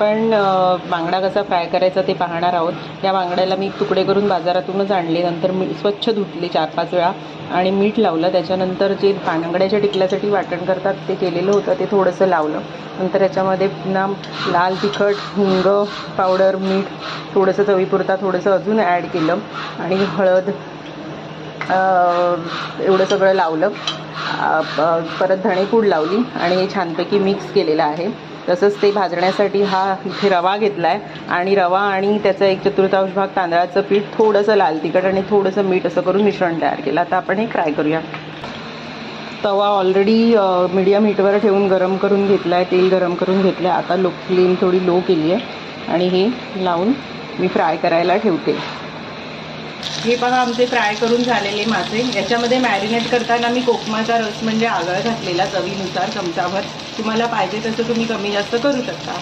पण बांगडा कसा फ्राय करायचा ते पाहणार आहोत. या बांगड्याला मी तुकडे करून बाजारातूनच आणले, नंतर मी स्वच्छ धुतले 4-5 वेळा आणि मीठ लावलं. त्याच्यानंतर जे बांगड्याच्या टिकल्यासाठी वाटण करतात ते केलेलं होतं ते थोडंसं लावलं. नंतर याच्यामध्ये पुन्हा लाल तिखट, हिंग पावडर, मीठ थोडंसं चवीपुरता थोडंसं अजून ॲड केलं आणि हळद एवढं सगळं लावलं. परत धणेपूड लावली आणि हे छानपैकी मिक्स केलेलं आहे. तसंच ते भाजण्यासाठी हा इथे रवा घेतला आहे आणि रवा आणि त्याचा 1/4 भाग तांदळाचं पीठ, थोडंसं लाल तिखट आणि थोडंसं मीठ असं करून मिश्रण तयार केलं. आता आपण हे फ्राय करूया. तवा ऑलरेडी मीडियम हीटवर ठेवून गरम करून घेतला आहे, तेल गरम करून घेतलं आहे. आता फ्लेम थोडी लो केली आहे आणि हे लावून मी फ्राय करायला ठेवते. हे बघा आमचे फ्राय करून झालेले मासे. याच्यामध्ये मॅरिनेट करताना मी कोकमाचा रस म्हणजे आगळ घातलेला चवीनुसार चमचाभर. तुम्हाला पाहिजे तसं तुम्ही कमी जास्त करू शकता.